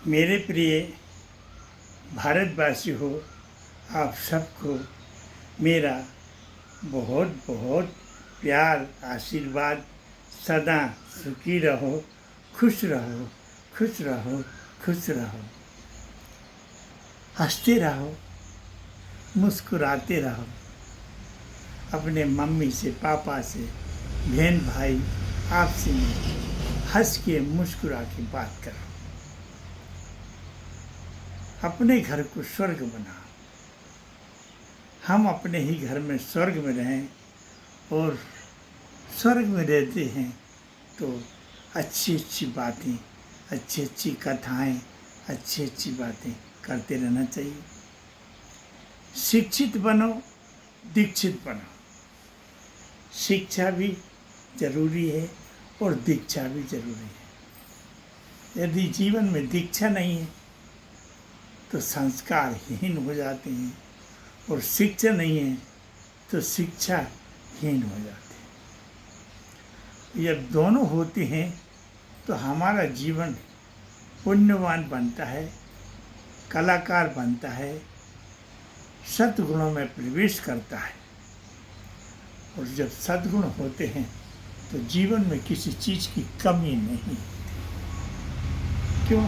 मेरे प्रिय भारतवासी हो, आप सबको मेरा बहुत बहुत प्यार आशीर्वाद। सदा सुखी रहो, खुश रहो, खुश रहो, खुश रहो, हंसते रहो, मुस्कुराते रहो। अपने मम्मी से, पापा से, बहन भाई आपसे हंस के मुस्कुरा के बात करो। अपने घर को स्वर्ग बनाओ। हम अपने ही घर में स्वर्ग में रहें, और स्वर्ग में रहते हैं तो अच्छी अच्छी बातें, अच्छी अच्छी कथाएं, अच्छी अच्छी बातें करते रहना चाहिए। शिक्षित बनो, दीक्षित बनो। शिक्षा भी जरूरी है और दीक्षा भी जरूरी है। यदि जीवन में दीक्षा नहीं है तो संस्कारहीन हो जाते हैं, और शिक्षा नहीं है तो शिक्षाहीन हो जाते हैं। जब दोनों होते हैं तो हमारा जीवन पुण्यवान बनता है, कलाकार बनता है, सद्गुणों में प्रवेश करता है। और जब सद्गुण होते हैं तो जीवन में किसी चीज़ की कमी नहीं होती। क्यों?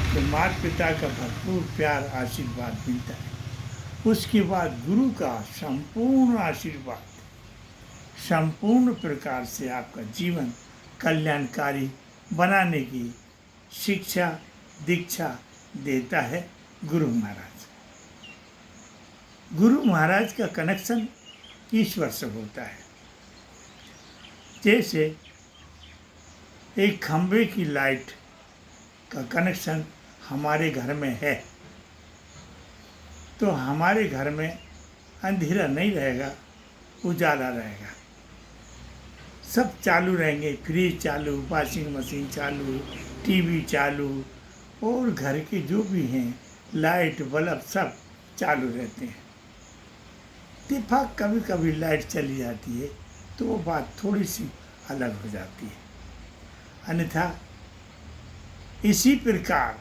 तो माता पिता का भरपूर प्यार आशीर्वाद मिलता है। उसके बाद गुरु का संपूर्ण आशीर्वाद, संपूर्ण प्रकार से आपका जीवन कल्याणकारी बनाने की शिक्षा, दीक्षा देता है गुरु महाराज। गुरु महाराज का कनेक्शन ईश्वर से होता है। जैसे एक खंभे की लाइट का कनेक्शन हमारे घर में है तो हमारे घर में अंधेरा नहीं रहेगा, उजाला रहेगा। सब चालू रहेंगे, फ्रिज चालू, वॉशिंग मशीन चालू, टीवी चालू, और घर के जो भी हैं लाइट बल्ब सब चालू रहते हैं। इत्तेफाक कभी कभी लाइट चली जाती है तो वो बात थोड़ी सी अलग हो जाती है। अन्यथा इसी प्रकार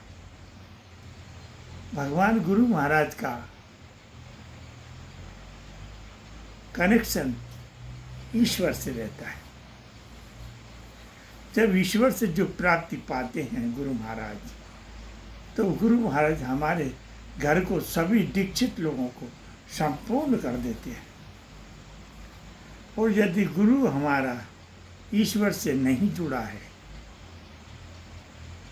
भगवान गुरु महाराज का कनेक्शन ईश्वर से रहता है। जब ईश्वर से जो प्राप्ति पाते हैं गुरु महाराज, तो गुरु महाराज हमारे घर को, सभी दीक्षित लोगों को संपूर्ण कर देते हैं। और यदि गुरु हमारा ईश्वर से नहीं जुड़ा है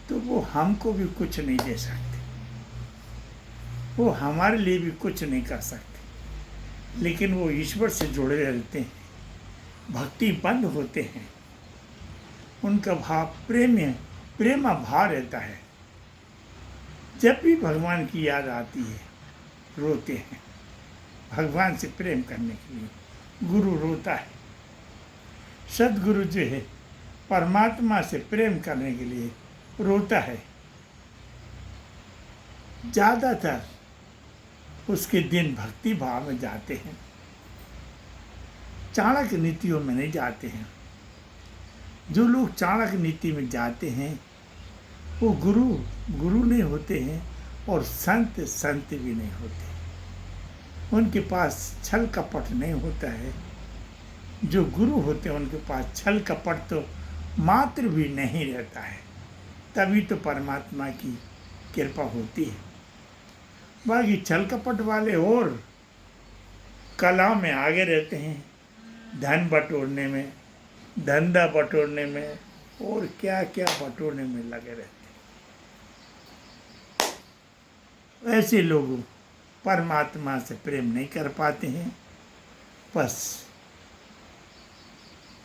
तो वो हमको भी कुछ नहीं दे सकते, वो हमारे लिए भी कुछ नहीं कर सकते। लेकिन वो ईश्वर से जुड़े रहते हैं, भक्ति बंद होते हैं, उनका भाव प्रेमा भाव रहता है। जब भी भगवान की याद आती है रोते हैं। भगवान से प्रेम करने के लिए गुरु रोता है। सदगुरु जो है परमात्मा से प्रेम करने के लिए रोता है। ज़्यादातर उसके दिन भक्ति भाव में जाते हैं, चाणक्य नीतियों में नहीं जाते हैं। जो लोग चाणक्य नीति में जाते हैं वो गुरु नहीं होते हैं, और संत भी नहीं होते। उनके पास छल कपट नहीं होता है। जो गुरु होते हैं उनके पास छल कपट तो मात्र भी नहीं रहता है। तभी तो परमात्मा की कृपा होती है। बाकी छल कपट वाले और कला में आगे रहते हैं, धन बटोरने में, धंधा बटोरने में, और क्या क्या बटोरने में लगे रहते हैं। ऐसे लोग परमात्मा से प्रेम नहीं कर पाते हैं। बस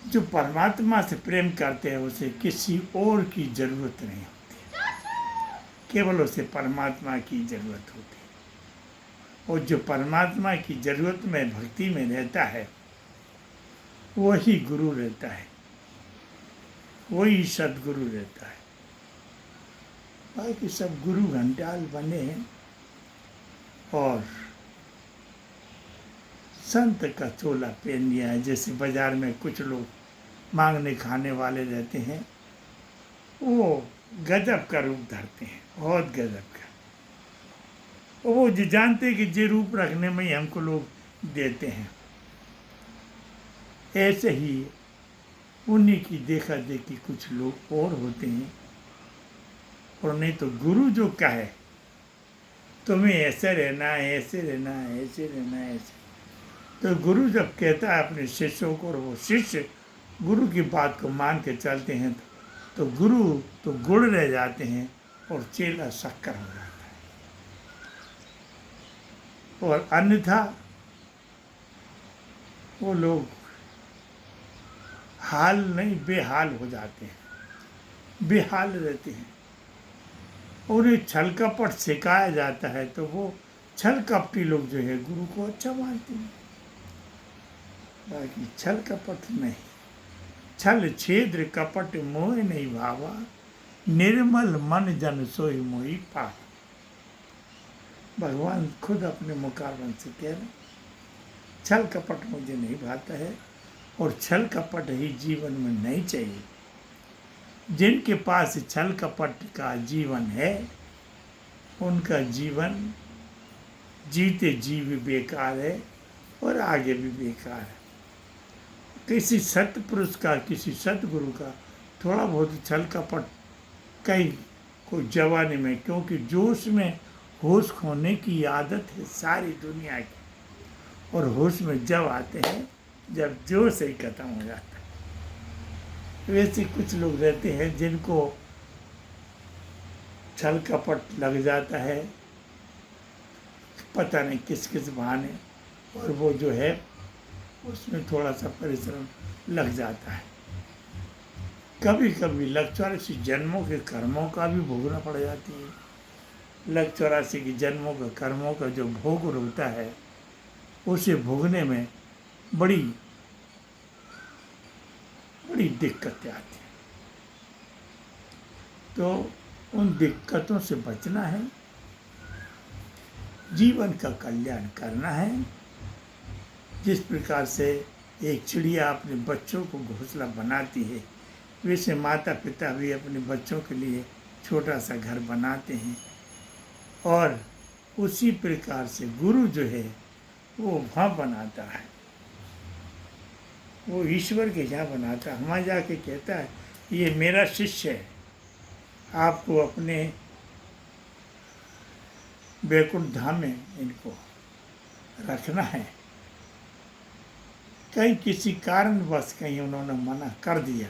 जो परमात्मा से प्रेम करते हैं उसे किसी और की जरूरत नहीं होती, केवल उसे परमात्मा की जरूरत होती है। और जो परमात्मा की जरूरत में, भक्ति में रहता है वही गुरु रहता है, वही सदगुरु रहता है। बाकी सब गुरु घंटाल बने हैं और संत का चोला पहन लिया है। जैसे बाजार में कुछ लोग मांगने खाने वाले रहते हैं, वो गजब का रूप धरते हैं, बहुत गजब का। और वो जो जानते हैं कि ये रूप रखने में ही हमको लोग देते हैं, ऐसे ही उन्हीं की देखा देखी कुछ लोग और होते हैं। और नहीं तो गुरु जो कहे तुम्हें ऐसे रहना है, ऐसे रहना है, ऐसे रहना है, ऐसे, तो गुरु जब कहता है अपने शिष्यों को और वो शिष्य गुरु की बात को मान के चलते हैं तो गुरु तो गुड़ रह जाते हैं और चेला शक्कर हो जाता है। और अन्यथा वो लोग हाल नहीं बेहाल हो जाते हैं, बेहाल रहते हैं। उन्हें छल कपट सिखाया जाता है तो वो छल कपटी लोग जो है गुरु को अच्छा मानते हैं, बाकी छल कपट नहीं। छल छेद्र कपट मोह नहीं भावा, निर्मल मन जन सोई मोही पावा। भगवान खुद अपने मुखारबंद से कह रहे, छल कपट मुझे नहीं भाता है और छल कपट ही जीवन में नहीं चाहिए। जिनके पास छल कपट का जीवन है उनका जीवन जीते जी भी बेकार है और आगे भी बेकार है। किसी सत्पुरुष का, किसी सतगुरु का थोड़ा बहुत छल कपट कई को जवानी में, क्योंकि जोश में होश खोने की आदत है सारी दुनिया की, और होश में जब आते हैं जब जोश ही खत्म हो जाता है। वैसे कुछ लोग रहते हैं जिनको छल कपट लग जाता है, पता नहीं किस किस बहाने, और वो जो है उसमें थोड़ा सा परिश्रम लग जाता है। कभी कभी लग 84 जन्मों के कर्मों का भी भोगना पड़ जाती है। लग 84 की जन्मों के कर्मों का जो भोग होता है उसे भोगने में बड़ी बड़ी दिक्कतें आती हैं। तो उन दिक्कतों से बचना है, जीवन का कल्याण करना है। जिस प्रकार से एक चिड़िया अपने बच्चों को घोंसला बनाती है, वैसे माता पिता भी अपने बच्चों के लिए छोटा सा घर बनाते हैं, और उसी प्रकार से गुरु जो है वो वहाँ बनाता है, वो ईश्वर के यहाँ बनाता है। वहाँ जाके कहता है ये मेरा शिष्य है, आपको अपने बैकुंठ धाम में इनको रखना है। कहीं किसी कारणवश कहीं उन्होंने मना कर दिया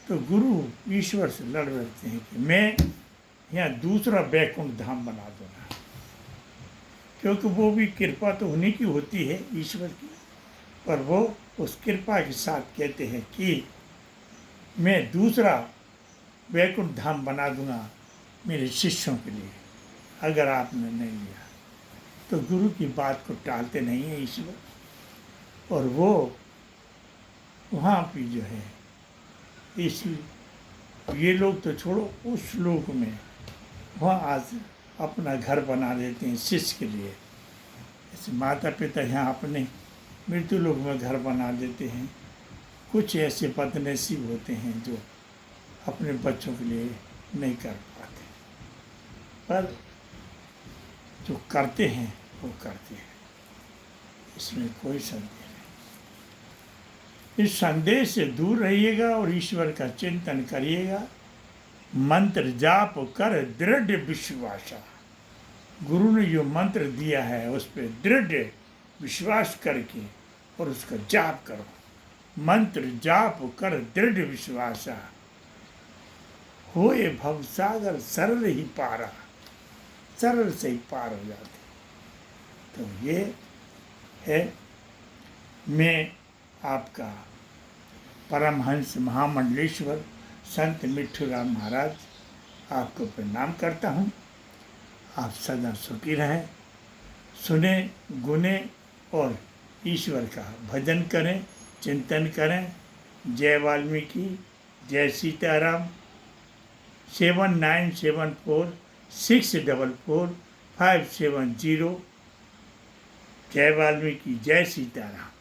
तो गुरु ईश्वर से लड़ बैठते हैं कि मैं यहाँ दूसरा बैकुंठ धाम बना दूंगा, क्योंकि वो भी कृपा तो उन्हीं की होती है, ईश्वर की, पर वो उस कृपा के साथ कहते हैं कि मैं दूसरा बैकुंठ धाम बना दूंगा मेरे शिष्यों के लिए, अगर आपने नहीं लिया। तो गुरु की बात को टालते नहीं है ईश्वर, और वो वहाँ भी जो है इसलिए ये लोग तो छोड़ो, उस लोक में वहाँ आज अपना घर बना देते हैं शिष्य के लिए। ऐसे माता पिता यहाँ अपने मृत्यु लोक में घर बना देते हैं। कुछ ऐसे बदनसीब होते हैं जो अपने बच्चों के लिए नहीं कर पाते, पर जो करते हैं वो करते हैं, इसमें कोई संदेह नहीं। इस संदेश से दूर रहिएगा और ईश्वर का चिंतन करिएगा। मंत्र जाप कर दृढ़ विश्वासा, गुरु ने जो मंत्र दिया है उस पर दृढ़ विश्वास करके और उसका जाप करो। मंत्र जाप कर दृढ़ विश्वासा, होए भवसागर सरल ही पारा, सरल से ही पार हो जाते। तो ये है मैं आपका परमहंस महामंडलेश्वर संत मिट्ठूराम महाराज आपको प्रणाम करता हूँ। आप सदा सुखी रहें, सुने गुने और ईश्वर का भजन करें, चिंतन करें। जय वाल्मीकि, जय सीताराम। 7974644570। जय वाल्मीकि, जय सीताराम।